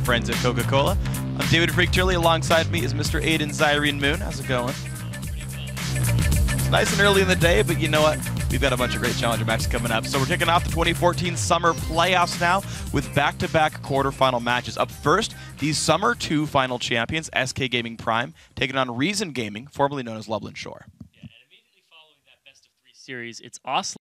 friends at Coca-Cola. I'm David Freak Turley. Alongside me is Mr. Aiden Zyrene Moon. How's it going? It's nice and early in the day, but you know what? We've got a bunch of great Challenger matches coming up. So we're kicking off the 2014 Summer Playoffs now with back-to-back quarterfinal matches. Up first, the Summer 2 final champions, SK Gaming Prime, taking on Reason Gaming, formerly known as Lublin Shore. Yeah, and immediately following that best-of-3 series, it's Oslo.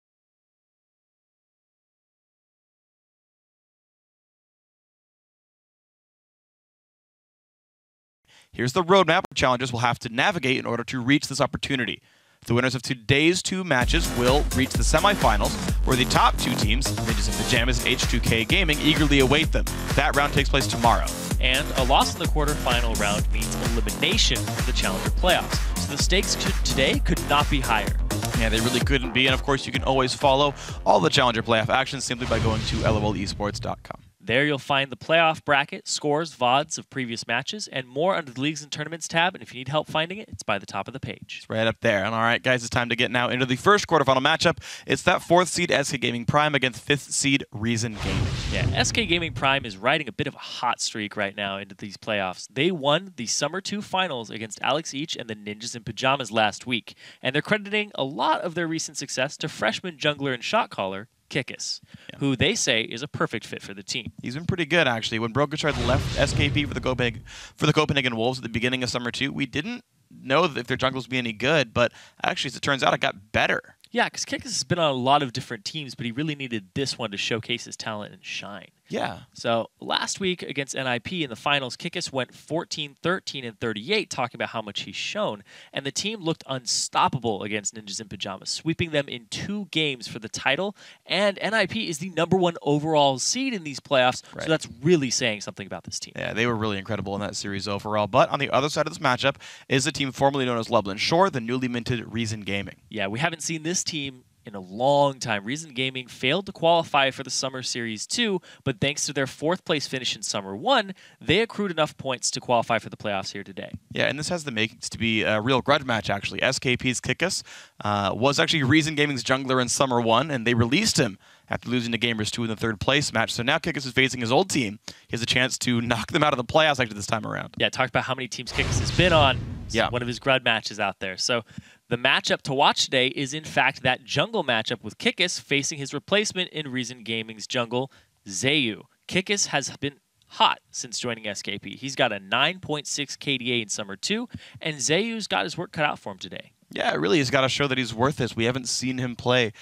Here's the roadmap challenges will have to navigate in order to reach this opportunity. The winners of today's 2 matches will reach the semifinals, where the top 2 teams, Ninjas in Pajamas and H2K Gaming, eagerly await them. That round takes place tomorrow. And a loss in the quarterfinal round means elimination from the Challenger playoffs. So the stakes today could not be higher. Yeah, they really couldn't be. And of course, you can always follow all the Challenger playoff actions simply by going to lolesports.com. There you'll find the playoff bracket, scores, VODs of previous matches, and more under the Leagues and Tournaments tab. And if you need help finding it, it's by the top of the page. It's right up there. And all right, guys, it's time to get now into the first quarterfinal matchup. It's that 4th seed SK Gaming Prime against 5th seed Reason Gaming. Yeah, SK Gaming Prime is riding a bit of a hot streak right now into these playoffs. They won the Summer 2 finals against Alex Each and the Ninjas in Pajamas last week. And they're crediting a lot of their recent success to freshman jungler and shot caller Kickus, who they say is a perfect fit for the team. He's been pretty good, actually. When Brokenshard left SKP for the Copenhagen Wolves at the beginning of Summer 2, we didn't know if their jungles would be any good, but actually, as it turns out, it got better. Yeah, because Kickus has been on a lot of different teams, but he really needed this one to showcase his talent and shine. Yeah. So last week against NIP in the finals, Kickus went 14, 13, and 38, talking about how much he's shown. And the team looked unstoppable against Ninjas in Pajamas, sweeping them in 2 games for the title. And NIP is the #1 overall seed in these playoffs, so that's really saying something about this team. Yeah, they were really incredible in that series overall. But on the other side of this matchup is a team formerly known as Lublin Shore, the newly minted Reason Gaming. Yeah, we haven't seen this team in a long time. Reason Gaming failed to qualify for the Summer Series 2, but thanks to their 4th place finish in Summer 1, they accrued enough points to qualify for the playoffs here today. Yeah, and this has the makings to be a real grudge match, actually. SKP's Kickus was actually Reason Gaming's jungler in Summer 1, and they released him after losing to Gamers 2 in the 3rd place match. So now Kickus is facing his old team. He has a chance to knock them out of the playoffs actually this time around. Yeah, talked about how many teams Kickus has been on. Yeah. One of his grud matches out there. So the matchup to watch today is, in fact, that jungle matchup with Kickus facing his replacement in Reason Gaming's jungle, Zayu. Kickus has been hot since joining SKP. He's got a 9.6 KDA in Summer 2, and Zayu's got his work cut out for him today. Yeah, really, he's got to show that he's worth this. We haven't seen him play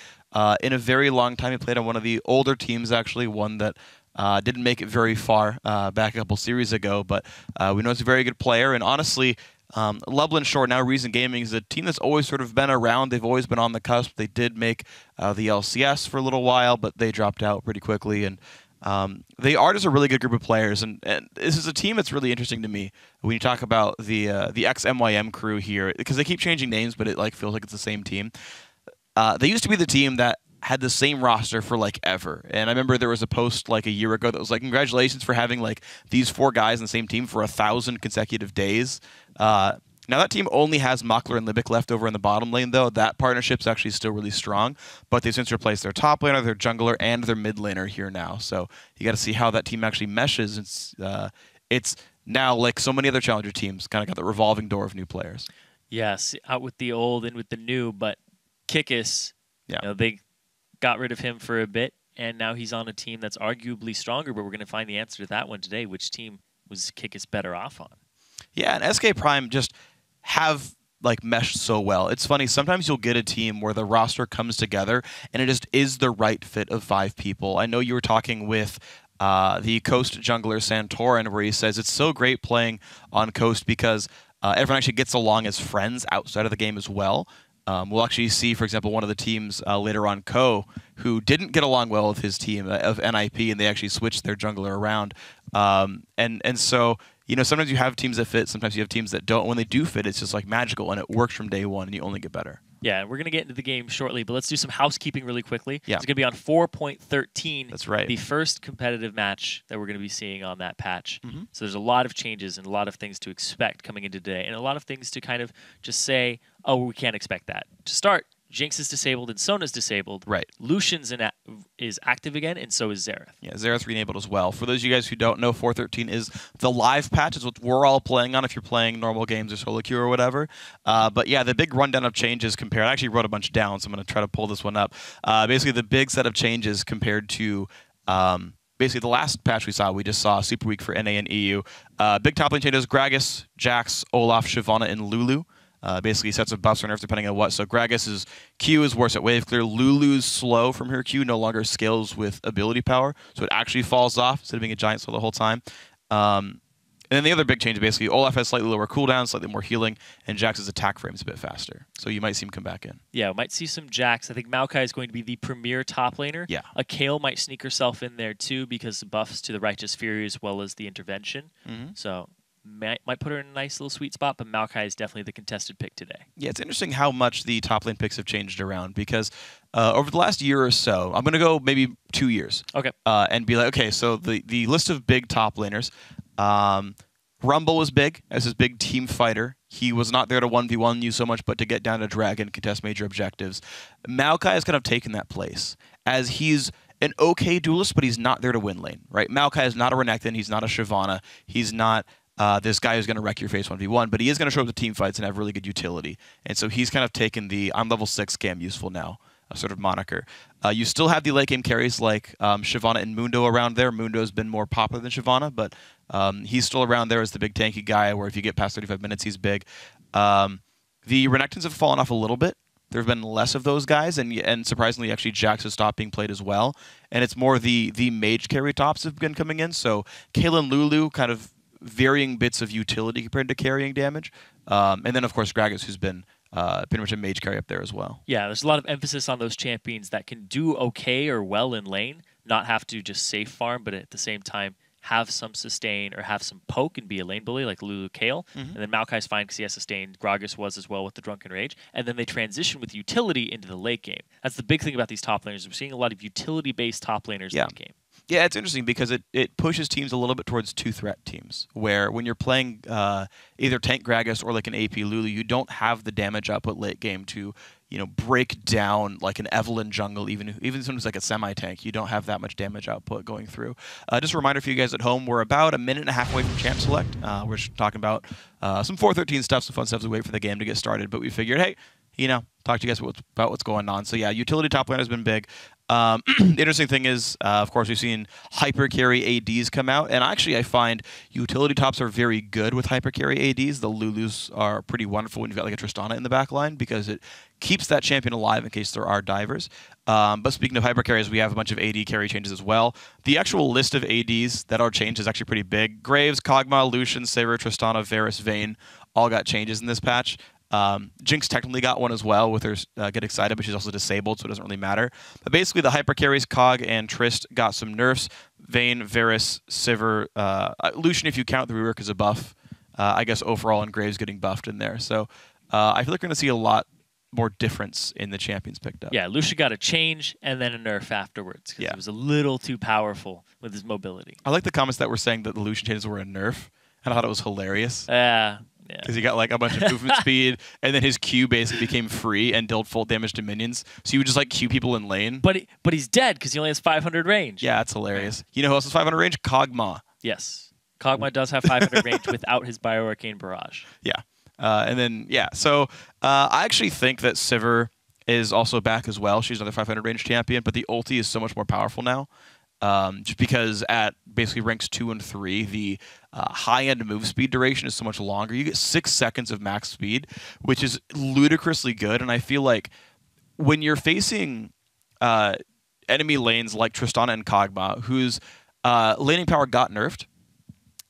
in a very long time. He played on one of the older teams, actually, one that didn't make it very far back a couple series ago, but we know he's a very good player, and honestly, Lublin Shore, now Reason Gaming, is a team that's always sort of been around. They've always been on the cusp. They did make the LCS for a little while, but they dropped out pretty quickly. And they are just a really good group of players. And this is a team that's really interesting to me when you talk about the ex-MYM crew here, because they keep changing names, but it feels like it's the same team. They used to be the team that had the same roster for ever. And I remember there was a post a year ago that was like, congratulations for having these 4 guys in the same team for 1,000 consecutive days. Now that team only has Mockler and Libic left over in the bottom lane, though. That partnership's actually still really strong, but they've since replaced their top laner, their jungler, and their mid laner here now. So you got to see how that team actually meshes. It's now, like so many other Challenger teams, kind of got the revolving door of new players. Yes, out with the old and with the new, but Kickus, they got rid of him for a bit, and now he's on a team that's arguably stronger, but we're going to find the answer to that one today. Which team was Kickus better off on? Yeah, and SK Prime just have meshed so well. It's funny, sometimes you'll get a team where the roster comes together and it just is the right fit of 5 people. I know you were talking with the Coast jungler Santorin, where he says it's so great playing on Coast because everyone actually gets along as friends outside of the game as well. We'll actually see, for example, one of the teams later on, who didn't get along well with his team of NIP, and they actually switched their jungler around. And so, sometimes you have teams that fit, sometimes you have teams that don't. When they do fit, it's just magical, and it works from day one, and you only get better. Yeah, we're going to get into the game shortly, but let's do some housekeeping really quickly. Yeah. It's going to be on 4.13. That's right. The first competitive match that we're going to be seeing on that patch. Mm-hmm. So there's a lot of changes and a lot of things to expect coming into today, and a lot of things to kind of just say, oh, we can't expect that. To start, Jinx is disabled and Sona's disabled. Right. Lucian's is active again, and so is Xerath. Yeah, Xerath re-enabled as well. For those of you guys who don't know, 4.13 is the live patch. It's what we're all playing on if you're playing normal games or solo queue or whatever. But yeah, the big rundown of changes compared. I actually wrote a bunch down, so I'm going to try to pull this one up. Basically, the big set of changes compared to basically the last patch we just saw Super Week for NA and EU. Big top lane changes: Gragas, Jax, Olaf, Shyvana, and Lulu. Basically sets of buffs or nerfs depending on what. So Gragas' Q is worse at wave clear. Lulu's slow from her Q no longer scales with ability power, so it actually falls off instead of being a giant slow the whole time. And then the other big change, basically, Olaf has slightly lower cooldown, slightly more healing, and Jax's attack frame is a bit faster. So you might see him come back in. Yeah, we might see some Jax. I think Maokai is going to be the premier top laner. Yeah. A Kayle might sneak herself in there too because the buffs to the Righteous Fury as well as the intervention. So might put her in a nice little sweet spot, but Maokai is definitely the contested pick today. Yeah, it's interesting how much the top lane picks have changed around because over the last year or so, I'm going to go maybe 2 years. Okay. And be like, okay, so the list of big top laners, Rumble was big as his big team fighter. He was not there to 1v1 you so much, but to get down to dragon, contest major objectives. Maokai has kind of taken that place as he's an okay duelist, but he's not there to win lane, right? Maokai is not a Renekton. He's not a Shyvana. He's not this guy who's going to wreck your face 1v1, but he is going to show up to team fights and have really good utility. And so he's kind of taken the I'm level 6 scam useful now sort of moniker. You still have the late game carries like Shyvana and Mundo around there. Mundo's been more popular than Shyvana, but he's still around there as the big tanky guy where if you get past 35 minutes, he's big. The Renektons have fallen off a little bit. There have been less of those guys, and surprisingly, actually, Jax has stopped being played as well. And it's more the mage carry tops have been coming in. So Kayle and Lulu kind of varying bits of utility compared to carrying damage. And then, of course, Gragas, who's been pretty much a mage carry up there as well. Yeah, there's a lot of emphasis on those champions that can do okay or well in lane, not have to just safe farm, but at the same time have some sustain or have some poke and be a lane bully like Lulu Kayle. And then Maokai's fine because he has sustained. Gragas was as well with the Drunken Rage. And then they transition with utility into the late game. That's the big thing about these top laners. We're seeing a lot of utility-based top laners in the game. Yeah, it's interesting because it pushes teams a little bit towards two-threat teams, where when you're playing either tank Gragas or like an AP Lulu, you don't have the damage output late game to break down like an Evelyn jungle, even sometimes like a semi-tank. You don't have that much damage output going through. Just a reminder for you guys at home, we're about a minute and a half away from Champ Select. We're just talking about some 4.13 stuff, some fun stuff to wait for the game to get started, but we figured, hey, talk to you guys about what's going on. So yeah, utility top lane has been big. The interesting thing is, of course, we've seen hyper carry ADs come out, and actually I find utility tops are very good with hyper carry ADs. The Lulus are pretty wonderful when you've got like a Tristana in the back line because it keeps that champion alive in case there are divers. But speaking of hyper carries, we have a bunch of AD carry changes as well. The actual list of ADs that are changed is actually pretty big. Graves, Kog'Maw, Lucian, Saber, Tristana, Varus, Vayne all got changes in this patch. Jinx technically got one as well with her Get Excited, but she's also disabled, so it doesn't really matter. But basically, the hyper carries, Cog and Trist, got some nerfs. Vayne, Varus, Sivir, Lucian, if you count the rework as a buff, I guess overall, and Graves getting buffed in there. So I feel like we're going to see a lot more difference in the champions picked up. Yeah, Lucian got a change and then a nerf afterwards because he was a little too powerful with his mobility. I like the comments that were saying that the Lucian changes were a nerf, and I thought it was hilarious. Yeah. Because he got like a bunch of movement speed, and then his Q basically became free and dealt full damage to minions. So you would just like Q people in lane. But he's dead because he only has 500 range. Yeah, that's hilarious. You know who else has 500 range? Kog'Maw. Yes. Kog'Maw does have 500 range without his Bioarcane Barrage. Yeah. And then, yeah. So I actually think that Sivir is also back as well. She's another 500 range champion, but the ulti is so much more powerful now. Just because at basically ranks 2 and 3, the high-end move speed duration is so much longer. You get 6 seconds of max speed, which is ludicrously good. And I feel like when you're facing enemy lanes like Tristana and Kog'Maw, whose laning power got nerfed,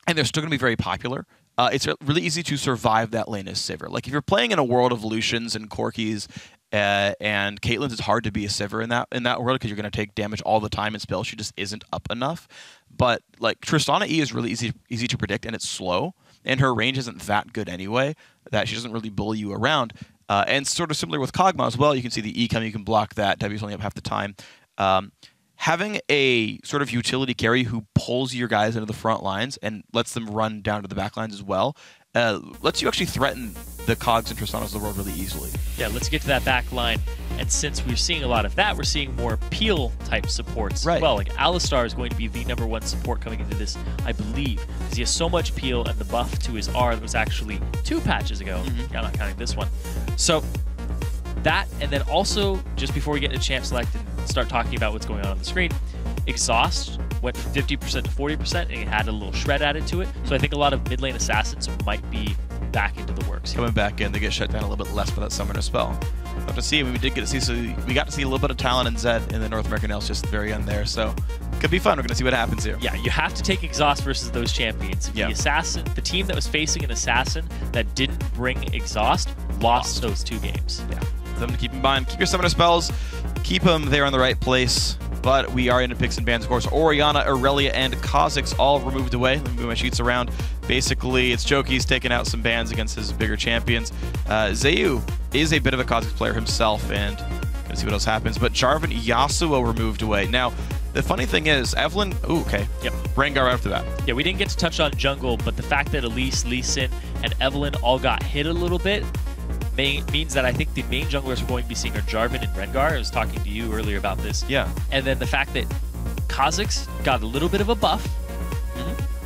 and they're still going to be very popular, it's really easy to survive that lane as Sivir. Like if you're playing in a world of Lucians and Corkis and Caitlyn's, it's hard to be a Sivir in that world because you're going to take damage all the time and spell she just isn't up enough. But like Tristana E is really easy to predict, and it's slow, and her range isn't that good anyway that she doesn't really bully you around. And sort of similar with Kog'Maw as well. You can see the E coming, you can block that. W's only up half the time. Having a sort of utility carry who pulls your guys into the front lines and lets them run down to the back lines as well lets you actually threaten the Cogs and Tristanas of the world really easily. Yeah, let's get to that back line. And since we're seeing a lot of that, we're seeing more peel-type supports Right. as well. Like Alistar is going to be the #1 support coming into this, I believe, because he has so much peel and the buff to his R that was actually 2 patches ago. I'm not counting this one. So that, and then also, just before we get to champ select and start talking about what's going on the screen, Exhaust went from 50% to 40%, and it had a little shred added to it. So I think a lot of mid lane assassins might be back into the works here. Coming back in, they get shut down a little bit less for that summoner spell. We'll have to see. We did get to see, so we got to see a little bit of Talon and Zed in the North American Elves just at the very end there. So could be fun. We're going to see what happens here. Yeah, you have to take Exhaust versus those champions. Yeah. The assassin, the team that was facing an assassin that didn't bring Exhaust lost those 2 games. Yeah. Something to keep in mind. Keep your summoner spells. Keep them there in the right place. But we are into picks and bans, of course. Orianna, Aurelia, and Kha'Zix all removed away. Let me move my sheets around. Basically, it's Joki's taking out some bans against his bigger champions. Zayu is a bit of a Kha'Zix player himself, and gonna see what else happens. But Jarvan, Yasuo removed away. Now, the funny thing is, Evelyn... Ooh, okay. Yep. Rengar right after that. Yeah, we didn't get to touch on jungle, but the fact that Elise, Lee Sin, and Evelyn all got hit a little bit means that I think the main junglers we're going to be seeing are Jarvan and Rengar. I was talking to you earlier about this. Yeah. And then the fact that Kha'Zix got a little bit of a buff,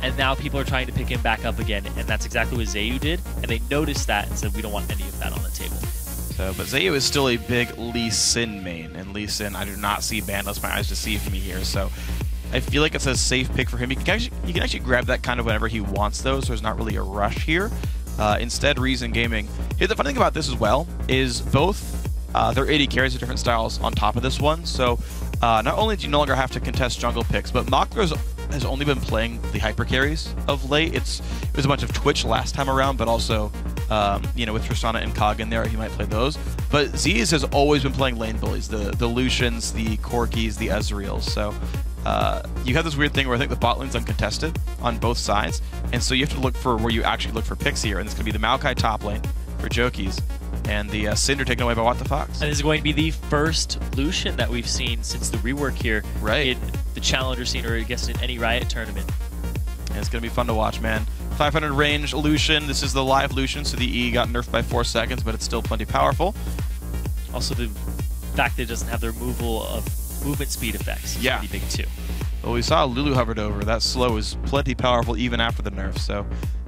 and now people are trying to pick him back up again, and that's exactly what Zayu did, and they noticed that and said, we don't want any of that on the table. So, but Zayu is still a big Lee Sin main, and Lee Sin I do not see banned unless my eyes deceive me here, so I feel like it's a safe pick for him. He can actually grab that kind of whenever he wants those, so there's not really a rush here. Instead, Reason Gaming. Here, the funny thing about this as well is both their AD carries are different styles on top of this one. So not only do you no longer have to contest jungle picks, but Makros has only been playing the hyper carries of late. It was a bunch of Twitch last time around, but also you know, with Tristana and Cog in there, he might play those. But Z's has always been playing lane bullies, the Lucians, the Corkis, the Ezreals. So you have this weird thing where I think the bot lane's uncontested on both sides, and so you have to look for where you actually look for picks here, and it's going to be the Maokai top lane for Jokies, and the Cinder taken away by What the Fox. And this is going to be the first Lucian that we've seen since the rework here in the Challenger scene, or I guess in any Riot tournament. And it's going to be fun to watch, man. 500 range Lucian. This is the live Lucian, so the E got nerfed by 4 seconds, but it's still plenty powerful. Also, the fact that it doesn't have the removal of movement speed effects is pretty big too. Well, we saw Lulu hovered over. That slow is plenty powerful even after the nerf, so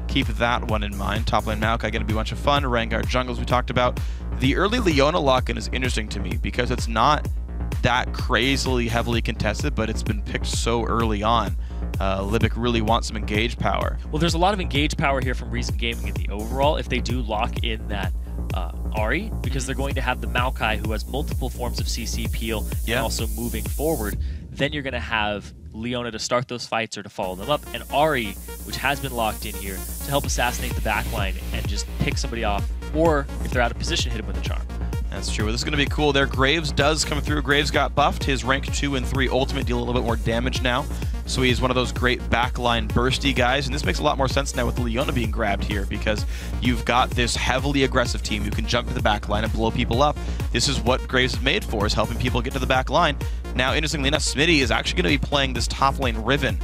keep that one in mind. Top lane Maokai going to be a bunch of fun. Rengar jungles we talked about. The early Leona lock-in is interesting to me because it's not that crazily heavily contested, but it's been picked so early on. Libic really wants some engage power. Well, there's a lot of engage power here from Reason Gaming in the overall if they do lock in that Ahri, because they're going to have the Maokai who has multiple forms of CC peel and also moving forward. Then you're going to have Leona to start those fights or to follow them up, and Ahri, which has been locked in here, to help assassinate the backline and just pick somebody off, or if they're out of position, hit him with a charm. That's true. Well, this is going to be cool. There, Graves does come through. Graves got buffed. His rank 2 and 3 ultimate deal a little bit more damage now. So he's one of those great backline bursty guys. And this makes a lot more sense now with Leona being grabbed here because you've got this heavily aggressive team who can jump to the backline and blow people up. This is what Graves is made for, is helping people get to the backline. Now, interestingly enough, Smitty is actually going to be playing this top lane Riven.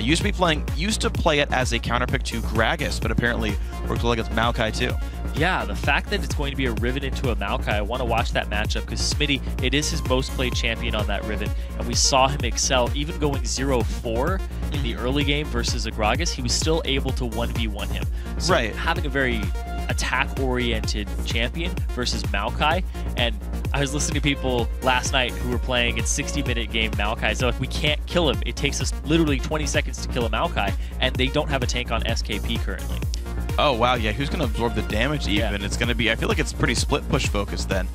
Used to play it as a counterpick to Gragas, but apparently worked well against Maokai too. Yeah, the fact that it's going to be a Riven into a Maokai, I want to watch that matchup because Smitty, it is his most played champion on that Riven, and we saw him excel, even going 0-4 in the early game versus a Gragas, he was still able to 1v1 him. So having a very attack-oriented champion versus Maokai, and I was listening to people last night who were playing a 60-minute game Maokai, so if we can't kill him, it takes us literally 20 seconds to kill a Maokai, and they don't have a tank on SKP currently. Oh, wow, yeah, who's going to absorb the damage even? Yeah. It's going to be, I feel like it's pretty split push focused then.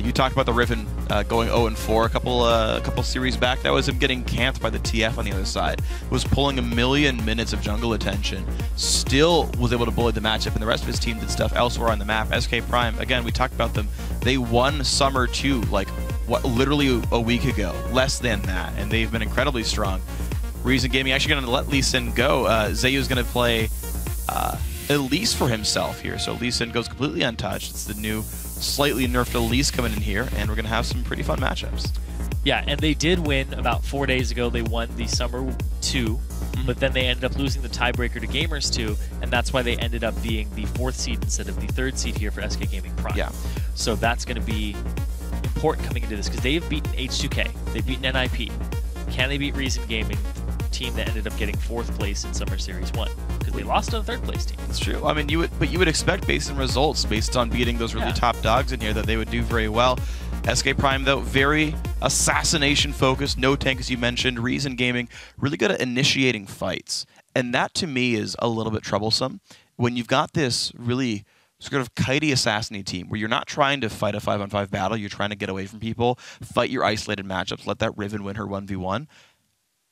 You talked about the Riven going 0-4 a couple series back. That was him getting camped by the TF on the other side. Was pulling 1,000,000 minutes of jungle attention. Still was able to bully the matchup, and the rest of his team did stuff elsewhere on the map. SK Prime, again, we talked about them. They won Summer 2, like, what, literally a week ago. Less than that, and they've been incredibly strong. Reason Gaming actually going to let Lee Sin go. Zayu's going to play Elise for himself here. So Lee Sin goes completely untouched. It's the new slightly nerfed Elise coming in here, and we're going to have some pretty fun matchups. Yeah, and they did win about 4 days ago. They won the Summer 2, but then they ended up losing the tiebreaker to Gamers 2, and that's why they ended up being the 4th seed instead of the 3rd seed here for SK Gaming Prime. Yeah. So that's going to be important coming into this because they have beaten H2K, they've beaten NIP. Can they beat Reason Gaming, team that ended up getting 4th place in Summer Series 1? Because they lost to a 3rd place team. That's true. I mean, you would expect based on results, based on beating those really top dogs in here, that they would do very well. SK Prime, though, very assassination-focused, no tank, as you mentioned. Reason Gaming, really good at initiating fights. And that, to me, is a little bit troublesome. When you've got this really sort of kitey assassin team where you're not trying to fight a 5-on-5 battle, you're trying to get away from people, fight your isolated matchups, let that Riven win her 1v1.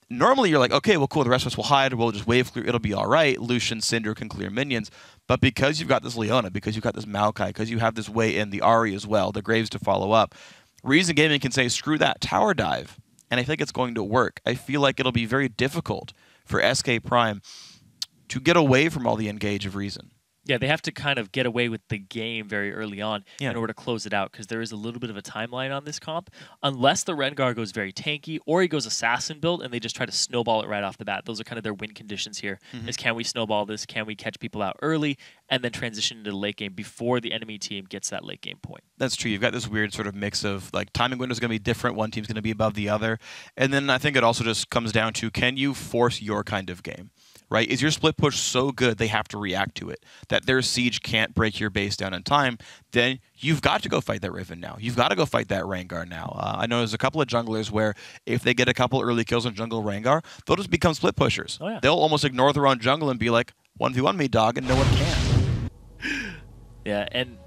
Normally, you're like, okay, well, cool, the rest of us will hide, we'll just wave clear, it'll be all right. Lucian, Syndra can clear minions. But because you've got this Leona, because you've got this Maokai, because you have this way in, the Ahri as well, the Graves to follow up, Reason Gaming can say, screw that, tower dive. And I think it's going to work. I feel like it'll be very difficult for SK Prime to get away from all the engage of Reason. Yeah, they have to kind of get away with the game very early on in order to close it out because there is a little bit of a timeline on this comp. Unless the Rengar goes very tanky or he goes assassin build and they just try to snowball it right off the bat. Those are kind of their win conditions here. Is can we snowball this? Can we catch people out early and then transition into the late game before the enemy team gets that late game point? That's true. You've got this weird sort of mix of like timing windows going to be different. One team's going to be above the other. And then I think it also just comes down to, can you force your kind of game? Right? Is your split push so good they have to react to it, that their siege can't break your base down in time? Then you've got to go fight that Riven now. You've got to go fight that Rengar now. I know there's a couple of junglers where if they get a couple early kills on jungle Rengar, they'll just become split pushers. Oh, yeah. They'll almost ignore their own jungle and be like, 1v1 me, dog, and no one can. Yeah, and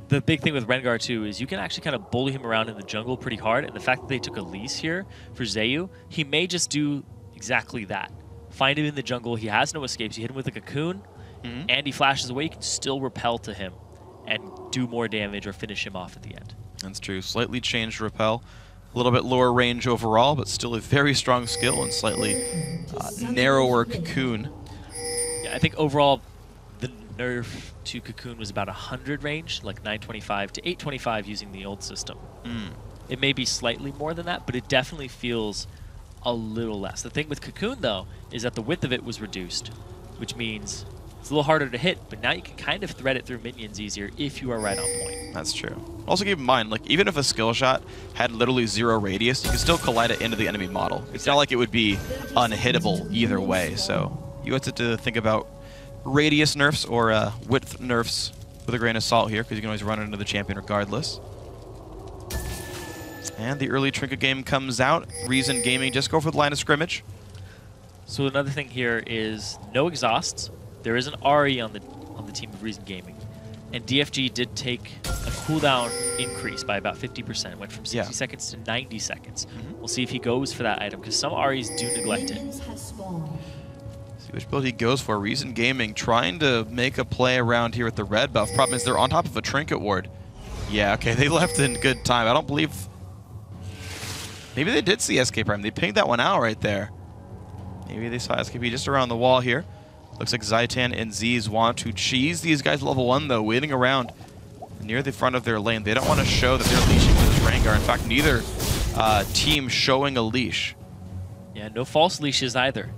the big thing with Rengar, too, is you can actually kind of bully him around in the jungle pretty hard, and the fact that they took Elise here for Zayu, he may just do exactly that. Find him in the jungle. He has no escapes. You hit him with a cocoon, and he flashes away. You can still repel to him and do more damage or finish him off at the end. That's true. Slightly changed repel. A little bit lower range overall, but still a very strong skill and slightly narrower cocoon. Yeah, I think overall the nerf to cocoon was about 100 range, like 925 to 825 using the old system. It may be slightly more than that, but it definitely feels a little less. The thing with cocoon, though, is that the width of it was reduced, which means it's a little harder to hit, but now you can kind of thread it through minions easier if you are right on point. That's true. Also keep in mind, like, even if a skill shot had literally 0 radius, you can still collide it into the enemy model. It's not like it would be unhittable either way, so you have to think about radius nerfs or width nerfs with a grain of salt here, because you can always run it into the champion regardless. And the early Trinket game comes out. Reason Gaming just go for the line of scrimmage. So another thing here is no exhausts. There is an Ahri on the team of Reason Gaming. And DFG did take a cooldown increase by about 50%. It went from 60 seconds to 90 seconds. We'll see if he goes for that item, because some Ahris do neglect it. See which build he goes for. Reason Gaming trying to make a play around here with the red buff. Problem is they're on top of a Trinket ward. Yeah, okay, they left in good time. I don't believe... Maybe they did see SK Prime. They pinged that one out right there. Maybe they saw SKP just around the wall here. Looks like Zaitan and Z's want to cheese these guys level 1, though, waiting around near the front of their lane. They don't want to show that they're leashing with this Rengar. In fact, neither team showing a leash. Yeah, no false leashes either.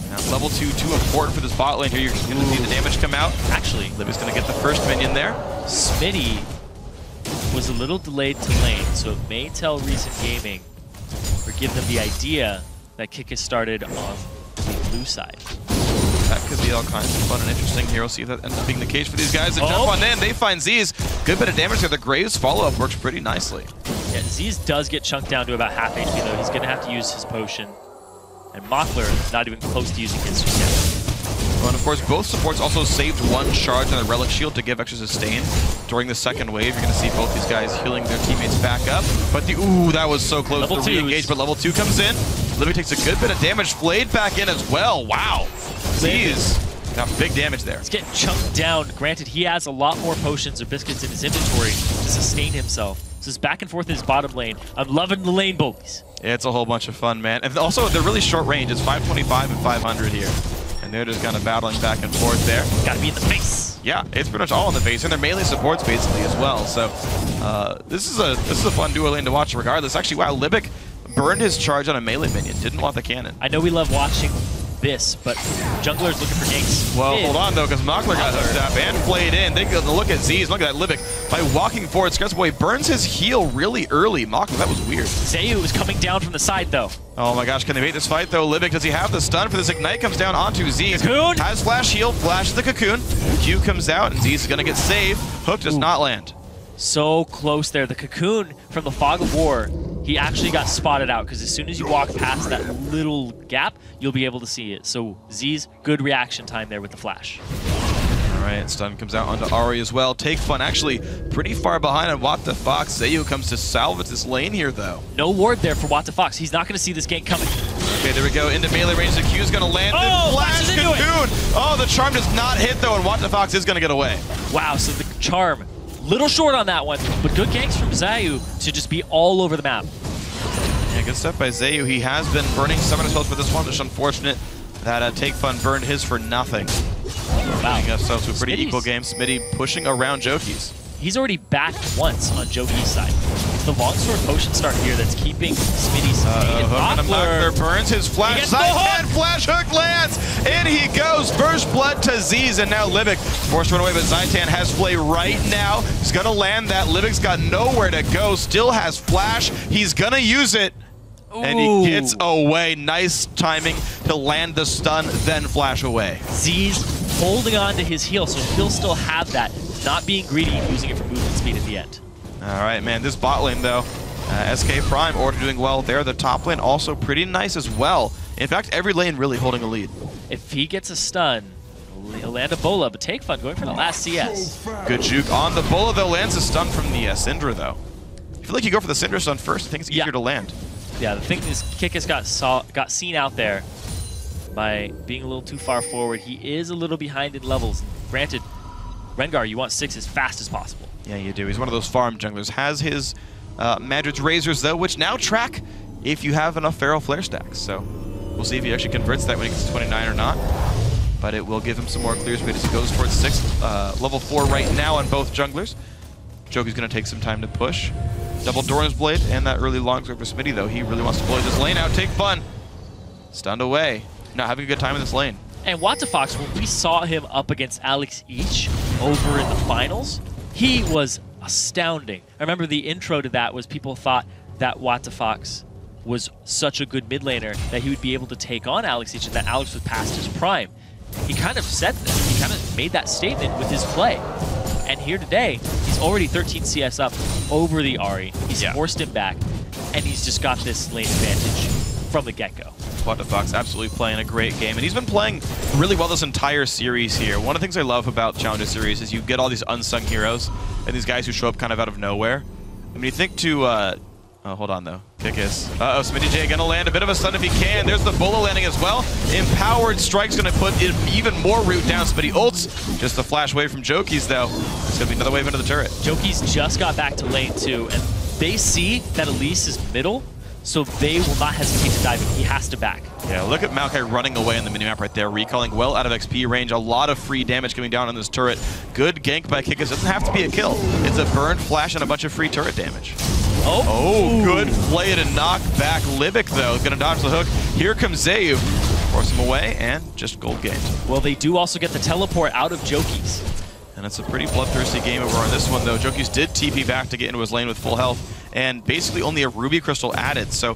Now, level 2, too important for this bot lane here. You're going to see the damage come out. Actually, Libby's going to get the first minion there. Smitty was a little delayed to lane, so it may tell Reason Gaming or give them the idea that kick has started on the blue side. That could be all kinds of fun and interesting here. We'll see if that ends up being the case for these guys. They jump on in, they find Z's. Good bit of damage there. The Graves follow-up works pretty nicely. Yeah, Z's does get chunked down to about half HP, though. He's going to have to use his potion. And Mockler not even close to using his just yet. Well, and of course, both supports also saved 1 charge on the Relic Shield to give extra sustain. During the second wave, you're going to see both these guys healing their teammates back up. But the, ooh, that was so close to re-engage, but level 2 comes in. Libby takes a good bit of damage. Flayed back in as well. Wow. Jeez. Got big damage there. He's getting chunked down. Granted, he has a lot more potions or biscuits in his inventory to sustain himself. So it's back and forth in his bottom lane. I'm loving the lane bullies. It's a whole bunch of fun, man. And also, they're really short range. It's 525 and 500 here. And they're just kind of battling back and forth there. Gotta be in the face. Yeah, it's pretty much all in the face, and they're melee supports basically as well. So this is a fun duo lane to watch regardless. Actually, wow, Libic burned his charge on a melee minion. Didn't want the cannon. I know we love watching this, but junglers looking for ganks. Well, hold on though, because Mockler got hooked up and played in. They go to look at Z's. Look at that Libic by walking forward. Scrubs Boy burns his heel really early. Mako, that was weird. Zayu is coming down from the side, though. Oh my gosh, can they make this fight though? Libic, does he have the stun for this ignite? Comes down onto Z. Cocoon! Has flash heal, flashes the cocoon. Q comes out and Z's gonna get saved. Hook does not land. So close there. The cocoon from the Fog of War, he actually got spotted out because as soon as you walk past that little gap, you'll be able to see it. So Z's good reaction time there with the flash. All right, stun comes out onto Ari as well. Take Fun actually pretty far behind on What the Fox. Zayu comes to salvage this lane here though. No ward there for What the Fox. He's not going to see this gank coming. Okay, there we go. Into melee range. The Q is going to land. Oh, flash flashes into cocoon. Oh, the charm does not hit though, and What the Fox is going to get away. Wow, so the charm, little short on that one, but good ganks from Zayu to just be all over the map. Yeah, good stuff by Zayu. He has been burning summoner spells for this one. Just unfortunate that Take Fun burned his for nothing. Wow. Bringing us to a pretty equal game. Smitty pushing around Jokies. He's already backed once on Joki's side. It's the longsword potion start here that's keeping Smitty's Hook burns his flash side and flash hook lands. In he goes. First blood to Z's, and now Libic forced to run away, but Zaitan has play right now. He's gonna land that. Libic's got nowhere to go. Still has flash. He's gonna use it. And he gets away. Nice timing to land the stun, then flash away. Z's holding on to his heal, so he'll still have that. Not being greedy and using it for movement speed at the end. All right, man. This bot lane, though, SK Prime, Order doing well there. The top lane also pretty nice as well. In fact, every lane really holding a lead. If he gets a stun, he'll land a Bola, but Take Fun going for the last CS. Good juke on the Bola, though. Lands a stun from the Syndra, though. I feel like you go for the Syndra stun first. I think it's easier to land. Yeah, the thing is, Kikis got seen out there by being a little too far forward. He is a little behind in levels. Granted, Rengar, you want 6 as fast as possible. Yeah, you do. He's one of those farm junglers. Has his Madrid's Razors, though, which now track if you have enough Feral Flare stacks. So we'll see if he actually converts that when he gets to 29 or not. But it will give him some more clear speed as he goes towards 6. Level 4 right now on both junglers. Joki's going to take some time to push. Double Doran's Blade and that early longsword for Smitty, though. He really wants to blow this lane out. Take Fun. Stunned away. Not having a good time in this lane. And Watafox, when we saw him up against Alex Each over in the finals, he was astounding. I remember the intro to that was people thought that Watafox was such a good mid laner that he would be able to take on Alex Each and that Alex was past his prime. He kind of said this. He kind of made that statement with his play. And here today, he's already 13 CS up over the Ahri. He's forced him back, and he's just got this lane advantage from the get-go. What the Fox absolutely playing a great game, and he's been playing really well this entire series here. One of the things I love about Challenger Series is you get all these unsung heroes and these guys who show up kind of out of nowhere. I mean, you think to, oh, hold on though. Kikis. Uh-oh, Smitty J gonna land a bit of a stun if he can. There's the Bola landing as well. Empowered Strike's gonna put even more root down. Smitty ults. Just the flash wave from Jokies though. It's gonna be another wave into the turret. Jokies just got back to lane 2, and they see that Elise is middle, so they will not hesitate to dive in. He has to back. Yeah, look at Maokai running away in the minimap right there, recalling well out of XP range. A lot of free damage coming down on this turret. Good gank by Kikis. Doesn't have to be a kill. It's a burn, flash, and a bunch of free turret damage. Oh, good play to knock back Libic, though. Gonna dodge the hook. Here comes Zayu. Force him away, and just gold gained. Well, they do also get the teleport out of Jokies. And it's a pretty bloodthirsty game over on this one, though. Jokies did TP back to get into his lane with full health, and basically only a Ruby Crystal added, so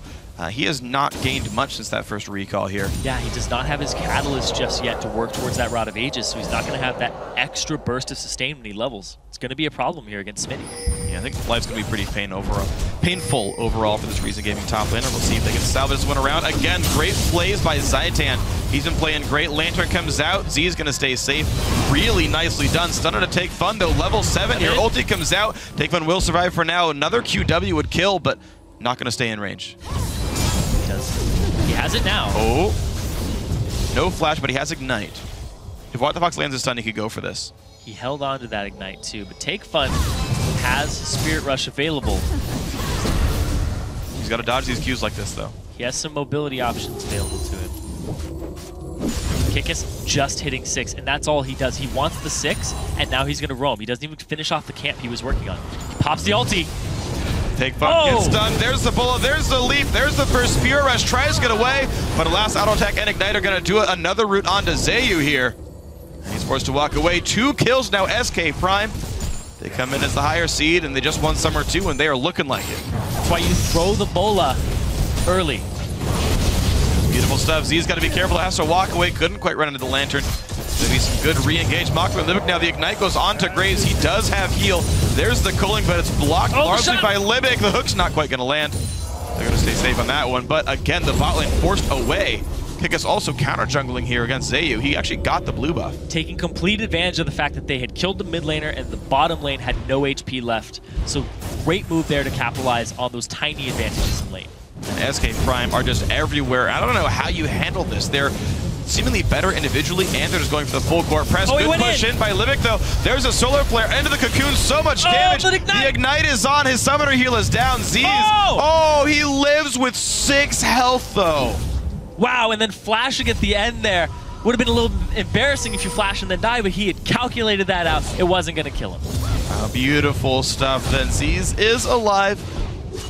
he has not gained much since that first recall here. Yeah, he does not have his Catalyst just yet to work towards that Rod of Ages, so he's not going to have that extra burst of sustain when he levels. It's going to be a problem here against Smitty. Yeah, I think life's going to be pretty painful overall for this Reason Gaming top laner. We'll see if they can salvage this one around. Again, great plays by Zaitan. He's been playing great. Lantern comes out. Z is going to stay safe. Really nicely done. Stunner to Take Fun, though. Level 7 here. Ulti comes out. Take Fun will survive for now. Another QW would kill, but not going to stay in range. He has it now. Oh. No flash, but he has Ignite. If What the Fox lands a stun, he could go for this. He held on to that Ignite too, but Take Fun has Spirit Rush available. He's got to dodge these Qs like this, though. He has some mobility options available to him. Kikis just hitting 6, and that's all he does. He wants the 6, and now he's going to roam. He doesn't even finish off the camp he was working on. He pops the ulti. Take Fun gets done. There's the Bulla. There's the Leap. There's the first Spirit Rush. Tries to get away, but a last auto attack and Ignite are going to do it. Another route onto Zayu here. And he's forced to walk away. 2 kills now, SK Prime. They come in as the higher seed, and they just won Summer 2, and they are looking like it. That's why you throw the bola early. Beautiful stuff. Z's got to be careful. Has to walk away. Couldn't quite run into the Lantern. Maybe some good re-engage. Machler Libic now. The Ignite goes on to Graves. He does have heal. There's the culling, but it's blocked largely by Libic. The hook's not quite going to land. They're going to stay safe on that one. But again, the bot lane forced away. Kickass also counter-jungling here against Zayu. He actually got the blue buff. Taking complete advantage of the fact that they had killed the mid laner and the bottom lane had no HP left. So great move there to capitalize on those tiny advantages in lane. And SK Prime are just everywhere. I don't know how you handle this. They're seemingly better individually, and they're just going for the full court press. Oh, good push in by Libic, though. There's a solar flare into the cocoon. So much damage. The Ignite is on. His summoner heal is down. Z's. Oh, he lives with 6 health, though. Wow, and then flashing at the end there. Would have been a little embarrassing if you flash and then die, but he had calculated that out. It wasn't going to kill him. Beautiful stuff. Then Z's is alive.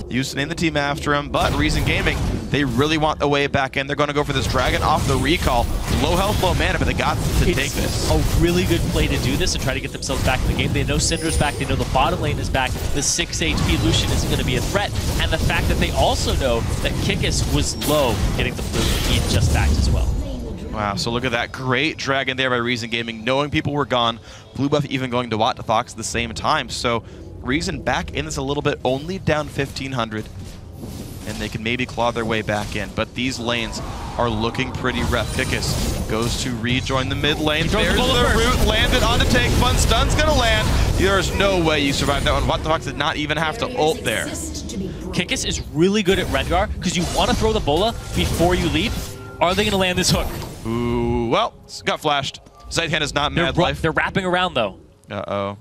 Used to name the team after him, but Reason Gaming, they really want the way back in. They're going to go for this Dragon off the recall. Low health, low mana, but they got to take this. A really good play to do this and try to get themselves back in the game. They know Syndra's back. They know the bottom lane is back. The 6 HP Lucian isn't going to be a threat. And the fact that they also know that Kickass was low getting the blue, he just backed as well. Wow, so look at that great Dragon there by Reason Gaming, knowing people were gone. Blue buff even going to Watt to Fox at the same time. So Reason back in this a little bit, only down 1,500. And they can maybe claw their way back in. But these lanes are looking pretty rough. Kickass goes to rejoin the mid lane. There's the root, landed on to take fun. Stun's gonna land. There's no way you survive that one. What the Fox did not even have to ult there. Kickass is really good at Rengar because you want to throw the bola before you leap. Are they gonna land this hook? Ooh, well, got flashed. Zythan is not mad life. They're wrapping around though. Uh-oh.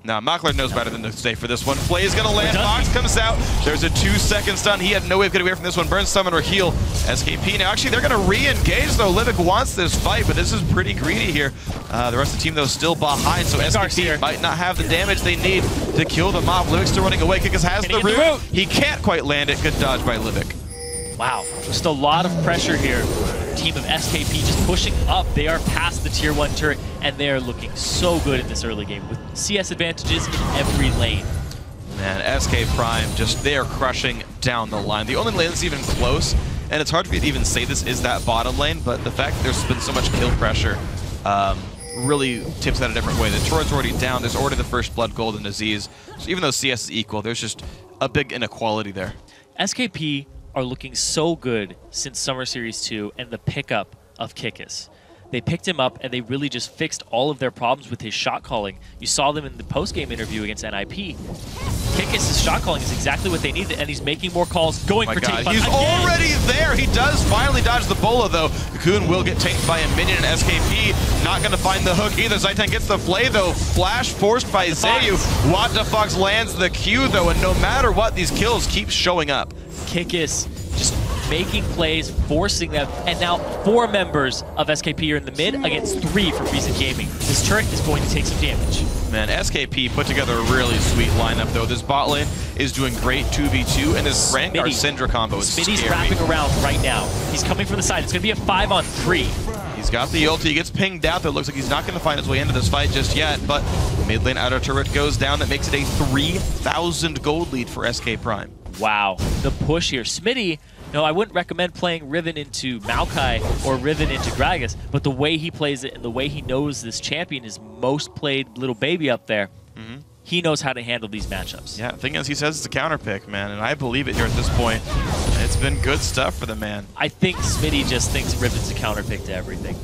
Now, Machler knows better than to stay for this one. Play is going to land. Fox comes out. There's a 2-second stun. He had no way of getting away from this one. Burn, summon, or heal. SKP now. Actually, they're going to re-engage, though. Libic wants this fight, but this is pretty greedy here. The rest of the team, though, still behind, so SKP might not have the damage they need to kill the mob. Libic's still running away. Kickass has the root. He can't quite land it. Good dodge by Libic. Wow, just a lot of pressure here. Team of SKP just pushing up. They are past the tier 1 turret, and they are looking so good in this early game with CS advantages in every lane. Man, SK Prime, just they are crushing down the line. The only lane that's even close, and it's hard for me to even say this, is that bottom lane, but the fact that there's been so much kill pressure really tips that a different way. The turret's already down. There's already the first blood gold in Aziz. So even though CS is equal, there's just a big inequality there. SKP are looking so good since Summer Series 2 and the pickup of Kickass. They picked him up and they really just fixed all of their problems with his shot calling. You saw them in the post-game interview against NIP. Kickass' shot calling is exactly what they needed, and he's making more calls, going for take fun. He's already there. He does finally dodge the bola, though. Cocoon will get taken by a minion, and SKP not going to find the hook either. Zytan gets the play, though. Flash forced by Zayu. What the Fox lands the Q, though, and no matter what, these kills keep showing up. Kickass just making plays, forcing them, and now 4 members of SKP are in the mid against 3 for Reason Gaming. This turret is going to take some damage. Man, SKP put together a really sweet lineup, though. This bot lane is doing great 2v2, and this Rengar Syndra combo is scary. Smitty's wrapping around right now. He's coming from the side. It's going to be a 5-on-3. He's got the ulti. He gets pinged out, though. Looks like he's not going to find his way into this fight just yet, but mid lane outer turret goes down. That makes it a 3,000 gold lead for SK Prime. Wow, the push here. Smitty, no, I wouldn't recommend playing Riven into Maokai or Riven into Gragas, but the way he plays it and the way he knows this champion is most played little baby up there, he knows how to handle these matchups. Yeah, the thing is, he says it's a counter pick, man, and I believe it here at this point. It's been good stuff for the man. I think Smitty just thinks Riven's a counter pick to everything.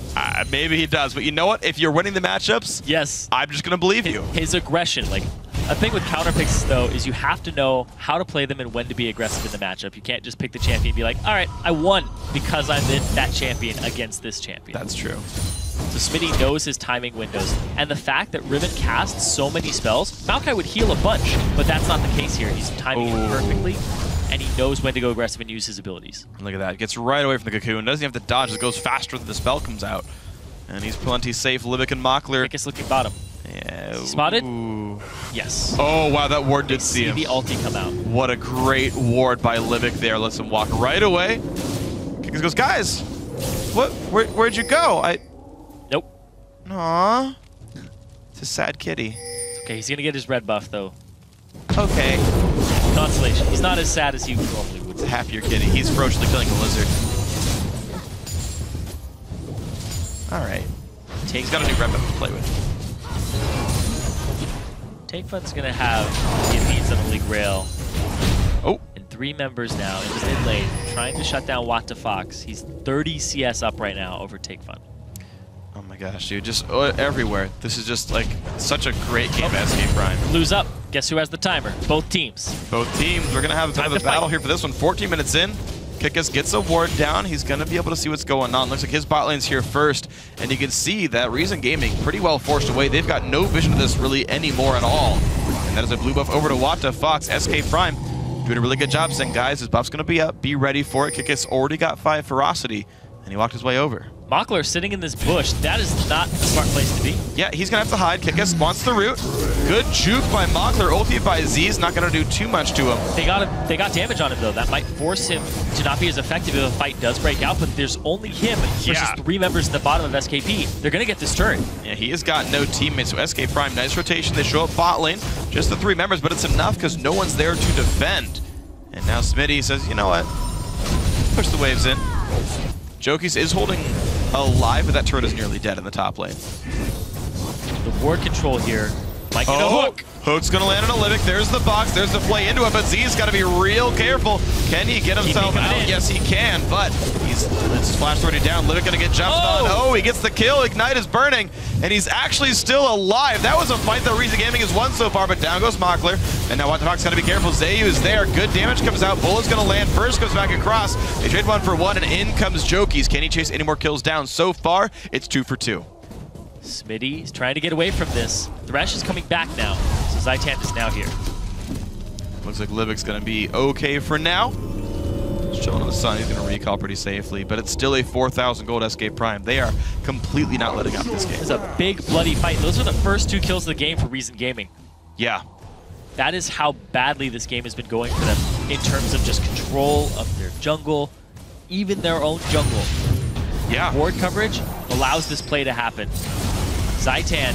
Maybe he does, but you know what? If you're winning the matchups, yes, I'm just going to believe you. His aggression, like, a thing with counter picks, though, is you have to know how to play them and when to be aggressive in the matchup. You can't just pick the champion and be like, all right, I won because I'm in that champion against this champion. That's true. So Smitty knows his timing windows. And the fact that Riven casts so many spells, Maokai would heal a bunch, but that's not the case here. He's timing it perfectly, and he knows when to go aggressive and use his abilities. Look at that. Gets right away from the cocoon. Doesn't even have to dodge. It goes faster than the spell comes out. And he's plenty safe. Libic and Machler. Kickass looking bottom. Yeah. Spotted? Ooh. Yes. Oh, wow, that ward did see him. The ulti come out. What a great ward by Libic there. Lets him walk right away. Kickass goes, guys, what? Where'd you go? Nope. Aww. It's a sad kitty. Okay, he's gonna get his red buff though. Okay. Consolation. He's not as sad as he normally would. Happy you're kidding. He's ferociously killing the lizard. All right. He's got a new red buff to play with. Takefun's gonna have the Beats on the League Rail. Oh. And 3 members now in the mid lane, trying to shut down Watt to Fox. He's 30 CS up right now over Takefun. Oh my gosh, dude, just everywhere. This is just like such a great game of SK Prime. Blue's up. Guess who has the timer? Both teams. Both teams. We're going to have a battle here for this one. 14 minutes in. Kickus gets a ward down. He's going to be able to see what's going on. Looks like his bot lane's here first. And you can see that Reason Gaming pretty well forced away. They've got no vision of this really anymore at all. And that is a blue buff over to Wata. Fox, SK Prime, doing a really good job saying, guys, his buff's going to be up. Be ready for it. Kickus already got 5 ferocity. And he walked his way over. Mockler sitting in this bush. That is not a smart place to be. Yeah, he's going to have to hide. Kickus wants the root. Good juke by Mockler. Ulti by Z's. Not going to do too much to him. They got damage on him, though. That might force him to not be as effective if a fight does break out, but there's only him versus 3 members at the bottom of SKP. They're going to get this turret. Yeah, he has got no teammates. So SK Prime, nice rotation. They show up bot lane. Just the 3 members, but it's enough because no one's there to defend. And now Smitty says, you know what? Push the waves in. Jokies is holding alive, but that turret is nearly dead in the top lane. The ward control here might get a hook. Hook's gonna land on a Livic. There's the box. There's the play into it, but Z's got to be real careful. Can he get himself out? Yes, he can, but he's splashed already down. Livic gonna get jumped on. Oh, he gets the kill. Ignite is burning, and he's actually still alive. That was a fight that Reason Gaming has won so far, but down goes Mockler. And now What the Fox gotta be careful. Zayu is there. Good damage comes out. Bullet's gonna land first, goes back across. They trade 1 for 1, and in comes Jokies. Can he chase any more kills down? So far, it's 2 for 2. Smitty is trying to get away from this. Thresh is coming back now, so Zaitan is now here. Looks like Livic's going to be okay for now. Just chilling on the sun. He's going to recall pretty safely, but it's still a 4,000 gold SK Prime. They are completely not letting up this game. It's a big, bloody fight. Those are the first 2 kills of the game for Reason Gaming. Yeah. That is how badly this game has been going for them in terms of just control of their jungle, even their own jungle. Yeah. Ward coverage allows this play to happen. Zaitan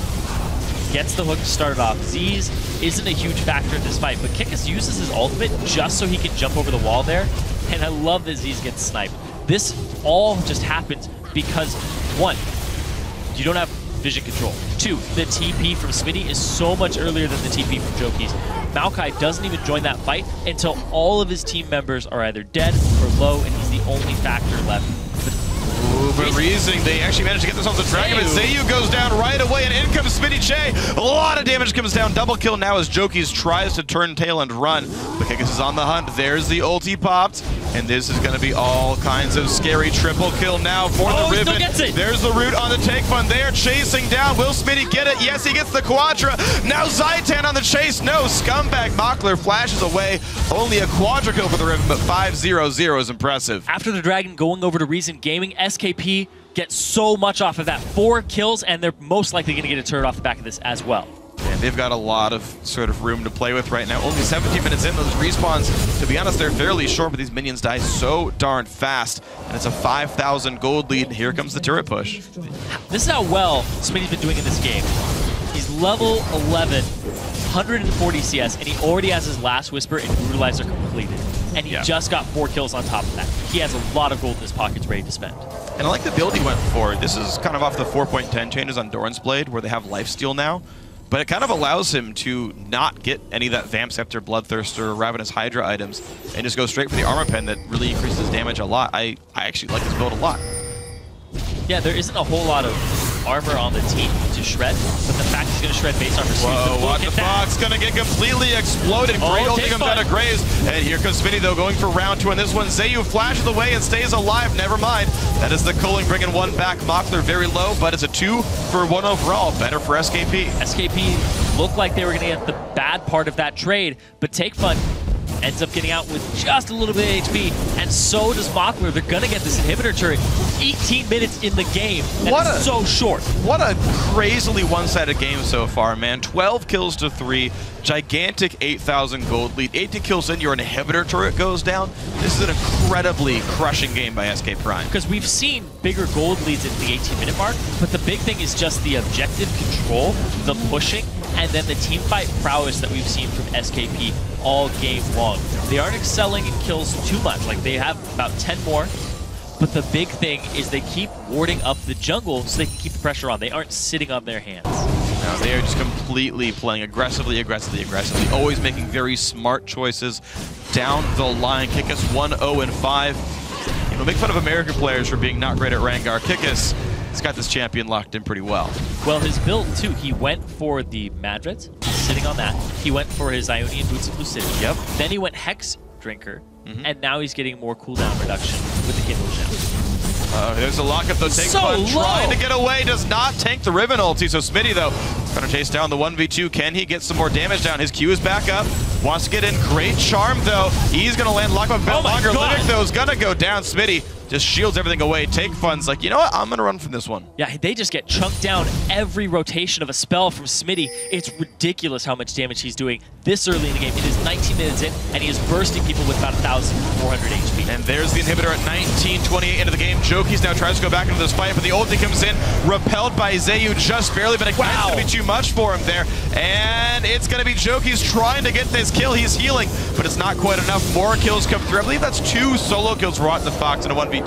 gets the hook to start it off. Z's isn't a huge factor in this fight, but Kickus uses his ultimate just so he can jump over the wall there, and I love that Z's gets sniped. This all just happens because, 1, you don't have vision control. 2, the TP from Smitty is so much earlier than the TP from Jokies. Maokai doesn't even join that fight until all of his team members are either dead or low, and he's the only factor left. Ooh, but Reason, they actually managed to get themselves a dragon, but Zayu goes down right away, and in comes Smitty Che. A lot of damage comes down. Double kill now as Jokies tries to turn tail and run. But Kickus is on the hunt. There's the ulti popped, and this is going to be all kinds of scary. Triple kill now for the Riven. There's the root on the take fun. They are chasing down. Will Smitty get it? Yes, he gets the Quadra. Now Zaitan on the chase. No, scumbag Mockler flashes away. Only a Quadra kill for the Riven, but 5-0-0 is impressive. After the Dragon going over to Reason Gaming, SKP gets so much off of that. 4 kills, and they're most likely going to get a turret off the back of this as well. And they've got a lot of sort of room to play with right now. Only 17 minutes in, those respawns, to be honest, they're fairly short, but these minions die so darn fast. And it's a 5,000 gold lead. Here comes the turret push. This is how well Smitty's been doing in this game. He's level 11, 140 CS, and he already has his last Whisper and Brutalizer completed. And he just got 4 kills on top of that. He has a lot of gold in his pockets ready to spend. And I like the build he went for. This is kind of off the 4.10 changes on Doran's Blade, where they have lifesteal now. But it kind of allows him to not get any of that Vamp Scepter, Bloodthirst, or Ravenous Hydra items, and just go straight for the Armor Pen that really increases damage a lot. I actually like this build a lot. Yeah, there isn't a whole lot of armor on the team to shred, but the fact he's going to shred base armor. Whoa, What the Fox going to get completely exploded. Great ulti comes out of Graves. And here comes Smitty, though, going for round 2 on this one. Zayu flashes away and stays alive. Never mind. That is the culling, bringing 1 back. Mockler very low, but it's a 2 for 1 overall. Better for SKP. SKP looked like they were going to get the bad part of that trade, but Takefun ends up getting out with just a little bit of HP, and so does Mockler. They're gonna get this inhibitor turret. 18 minutes in the game. That's so short. What a crazily one-sided game so far, man. 12 kills to 3, gigantic 8,000 gold lead. 18 kills in, your inhibitor turret goes down. This is an incredibly crushing game by SK Prime. Because we've seen bigger gold leads at the 18-minute mark, but the big thing is just the objective control, the pushing, and then the team fight prowess that we've seen from SKP all game long. They aren't excelling in kills too much. Like, they have about 10 more. But the big thing is they keep warding up the jungle so they can keep the pressure on. They aren't sitting on their hands. No, they are just completely playing aggressively, always making very smart choices down the line. Kickus 1-0-5. You know, make fun of American players for being not great at Rengar. Kickus has got this champion locked in pretty well. Well, his build, too, he went for the Madrid, sitting on that. He went for his Ionian Boots of Lucidity. Yep. Then he went Hex Drinker, and now he's getting more cooldown reduction with the Kindle Gem. There's a lockup though. Take one, trying to get away, does not tank the Riven ulti. So Smitty though, trying to chase down the 1v2. Can he get some more damage down? His Q is back up. Wants to get in. Great charm though. He's gonna land lock up a bit longer. Lyric though is gonna go down. Smitty just shields everything away. Take Fun's like, you know what? I'm gonna run from this one. Yeah, they just get chunked down every rotation of a spell from Smitty. It's ridiculous how much damage he's doing this early in the game. It is 19 minutes in, and he is bursting people with about 1,400 HP. And there's the inhibitor at 19:28 into the game. Jokies now tries to go back into this fight, but the ulti comes in, repelled by Zayu just barely, but it's gonna be too much for him there. And it's gonna be Jokies trying to get this kill. He's healing, but it's not quite enough. More kills come through. I believe that's 2 solo kills for Rotten the Fox in a 1v2.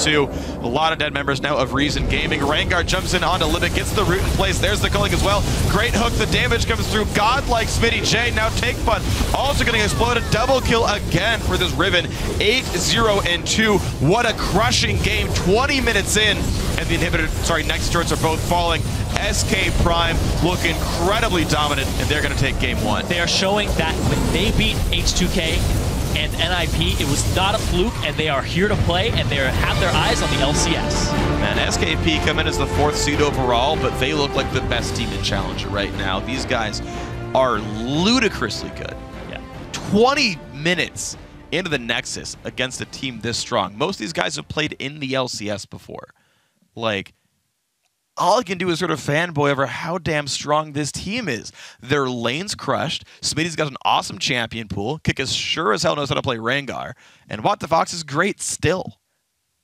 A lot of dead members now of Reason Gaming. Rengar jumps in onto Limit, gets the root in place. There's the culling as well. Great hook, the damage comes through. Godlike Smitty J, now Take Fun. Also getting exploded. Double kill again for this Riven. 8-0-2. What a crushing game. 20 minutes in, and the inhibitor, Nexus turrets are both falling. SK Prime look incredibly dominant, and they're going to take game 1. They are showing that when they beat H2K and NIP, it was not a fluke, and they are here to play, and they have their eyes on the LCS. Man, SKP come in as the 4th seed overall, but they look like the best team in Challenger right now. These guys are ludicrously good. Yeah. 20 minutes into the Nexus against a team this strong. Most of these guys have played in the LCS before. Like, all I can do is sort of fanboy over how damn strong this team is. Their lane's crushed. Smitty's got an awesome champion pool. Kickus sure as hell knows how to play Rengar. And What the Fox is great still.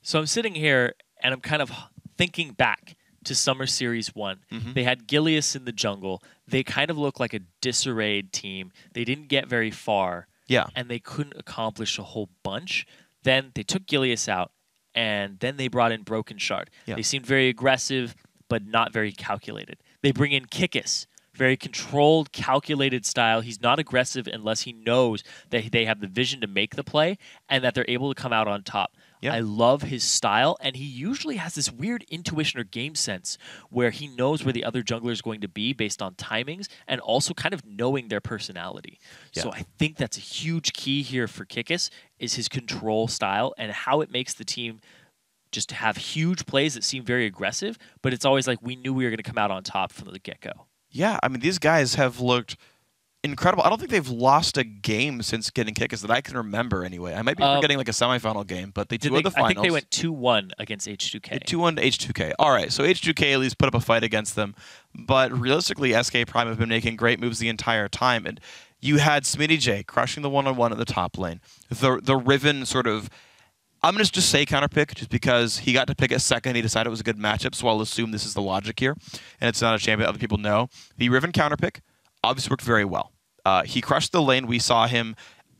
So I'm sitting here, and I'm kind of thinking back to Summer Series 1. They had Gilius in the jungle. They kind of look like a disarrayed team. They didn't get very far. Yeah. And they couldn't accomplish a whole bunch. Then they took Gilius out, and then they brought in Broken Shard. Yeah. They seemed very aggressive, but not very calculated. They bring in Kickus, very controlled, calculated style. He's not aggressive unless he knows that they have the vision to make the play and that they're able to come out on top. Yeah. I love his style, and he usually has this weird intuition or game sense where he knows where the other jungler is going to be based on timings and also kind of knowing their personality. Yeah. So I think that's a huge key here for Kickus is his control style and how it makes the team just have huge plays that seem very aggressive, but it's always like we knew we were going to come out on top from the get-go. Yeah, I mean, these guys have looked incredible. I don't think they've lost a game since getting Kickus that I can remember anyway. I might be forgetting like a semifinal game, but they did the finals. I think they went 2-1 against H2K. 2-1 to H2K. All right, so H2K at least put up a fight against them, but realistically, SK Prime have been making great moves the entire time, and you had Smitty J crushing the one-on-one at the top lane. The Riven sort of, I'm going to just say counterpick just because he got to pick a second. He decided it was a good matchup, so I'll assume this is the logic here. And it's not a champion other people know. The Riven counterpick obviously worked very well. He crushed the lane. We saw him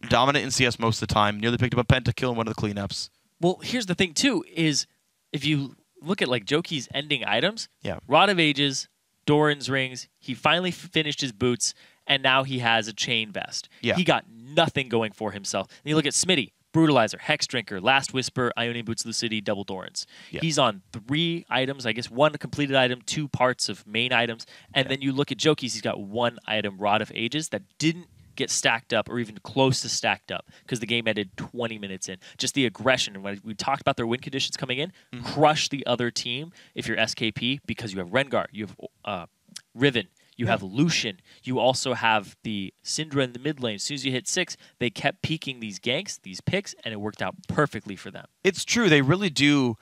dominant in CS most of the time. Nearly picked up a pentakill in one of the cleanups. Well, here's the thing, too, is if you look at like Joki's ending items, yeah. Rod of Ages, Doran's rings, he finally finished his boots, and now he has a chain vest. Yeah. He got nothing going for himself. And you look at Smitty. Brutalizer, Hex Drinker, Last Whisper, Ionian Boots of the City, Double Dorans. Yeah. He's on 3 items, I guess 1 completed item, 2 parts of main items, and then you look at Jokies, he's got 1 item, Rod of Ages, that didn't get stacked up or even close to stacked up because the game ended 20 minutes in. Just the aggression, and when we talked about their win conditions coming in, crush the other team if you're SKP because you have Rengar, you have Riven, you have Lucian. You also have the Syndra in the mid lane. As soon as you hit 6, they kept peeking these ganks, these picks, and it worked out perfectly for them. It's true. They really do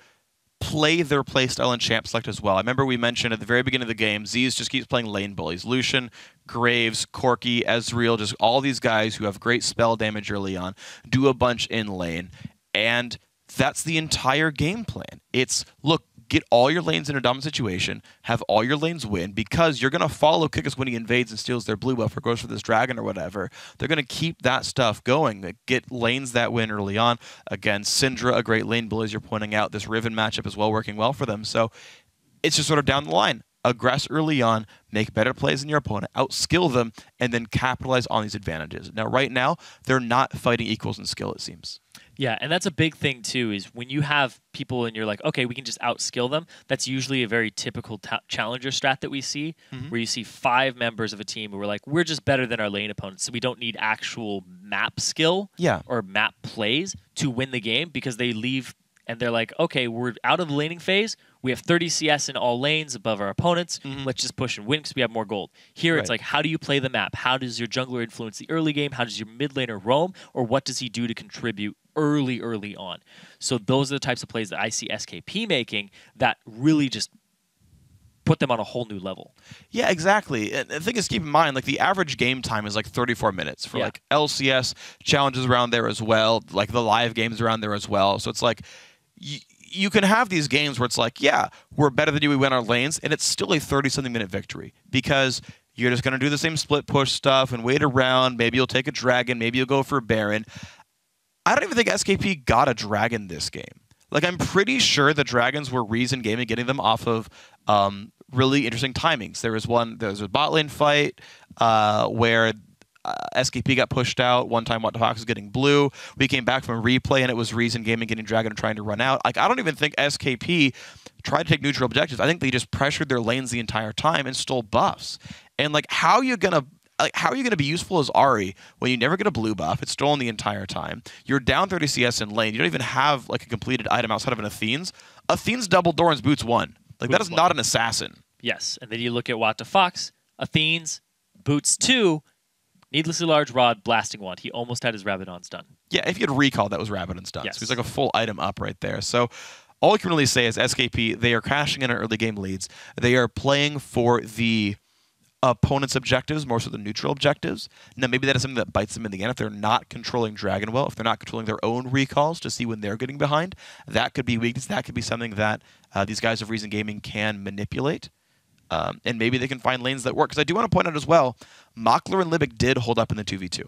play their playstyle and champ select as well. I remember we mentioned at the very beginning of the game, Z's just keeps playing lane bullies. Lucian, Graves, Corki, Ezreal, just all these guys who have great spell damage early on, do a bunch in lane. And that's the entire game plan. It's, look, get all your lanes in a dominant situation, have all your lanes win, because you're going to follow Kikis when he invades and steals their blue buff or goes for this dragon or whatever. They're going to keep that stuff going. Get lanes that win early on. Again, Syndra, a great lane build, as you're pointing out. This Riven matchup is well working well for them. So it's just sort of down the line. Aggress early on, make better plays than your opponent, outskill them, and then capitalize on these advantages. Now, right now, they're not fighting equals in skill, it seems. Yeah, and that's a big thing, too, is when you have people and you're like, okay, we can just outskill them, that's usually a very typical challenger strat that we see, where you see 5 members of a team who are like, we're just better than our lane opponents, so we don't need actual map skill or map plays to win the game, because they leave and they're like, okay, we're out of the laning phase. We have 30 CS in all lanes above our opponents. Let's just push and win because we have more gold. Here it's like, how do you play the map? How does your jungler influence the early game? How does your mid laner roam? Or what does he do to contribute early on? So those are the types of plays that I see SKP making that really just put them on a whole new level. Yeah, exactly. And the thing is, keep in mind, like, the average game time is like 34 minutes for like LCS challenges around there as well, like the live games around there as well. So it's like, you can have these games where it's like, yeah, we're better than you, we win our lanes, and it's still a 30-something minute victory because you're just going to do the same split push stuff and wait around. Maybe you'll take a dragon. Maybe you'll go for a Baron. I don't even think SKP got a dragon this game. Like, I'm pretty sure the dragons were Reason Gaming getting them off of really interesting timings. There was a bot lane fight where SKP got pushed out. One time, What the Fox was getting blue. We came back from a replay, and it was Reason Gaming getting dragon and trying to run out. Like, I don't even think SKP tried to take neutral objectives. I think they just pressured their lanes the entire time and stole buffs. And like, how are you gonna be useful as Ahri when you never get a blue buff? It's stolen the entire time. You're down 30 CS in lane. You don't even have like a completed item outside of an Athene's. Athene's double Doran's boots 1. Like, that is not an assassin. Yes, and then you look at What the Fox, Athene's, boots 2, needlessly large rod, blasting wand. He almost had his Rabadon's done. Yeah, if you had recall, that was Rabadon's done. Yes. So he's like a full item up right there. So all I can really say is SKP, they are crashing in our early game leads. They are playing for the opponent's objectives more so than neutral objectives. Now, maybe that is something that bites them in the end if they're not controlling Dragon well, if they're not controlling their own recalls to see when they're getting behind. That could be weakness. That could be something that these guys of Reason Gaming can manipulate. And maybe they can find lanes that work. Because I do want to point out as well, Mockler and Libic did hold up in the 2v2.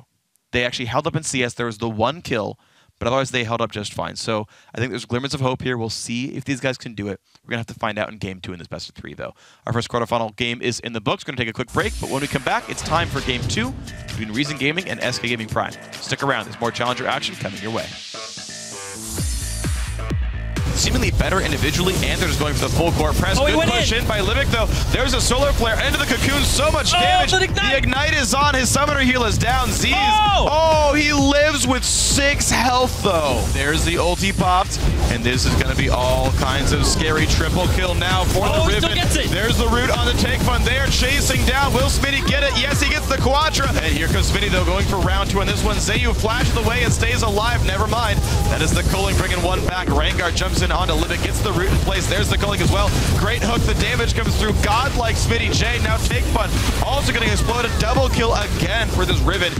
They actually held up in CS. There was the 1 kill, but otherwise they held up just fine. So I think there's glimmers of hope here. We'll see if these guys can do it. We're going to have to find out in Game 2 in this best of 3, though. Our first quarterfinal game is in the books. Going to take a quick break, but when we come back, it's time for Game 2 between Reason Gaming and SK Gaming Prime. Stick around. There's more Challenger action coming your way. Seemingly better individually, and they're just going for the full court press. Good push in by Libic, though. There's a solar flare into the cocoon. So much damage. The ignite is on. His summoner heal is down. Z's. Oh, he lives with 6 health, though. There's the ulti popped, and this is going to be all kinds of scary triple kill now for the Riven. There's the root on the take fun. They're chasing down. Will Smitty get it? Yes, he gets the Quadra. And here comes Smitty, though, going for round 2 on this one. Zayu flashes away and stays alive. Never mind. That is the culling bringing 1 back. Rengar jumps in onto Libic, gets the root in place. There's the culling as well. Great hook. The damage comes through. Godlike Smitty J. Now take fun. Also getting exploded. Double kill again for this Riven.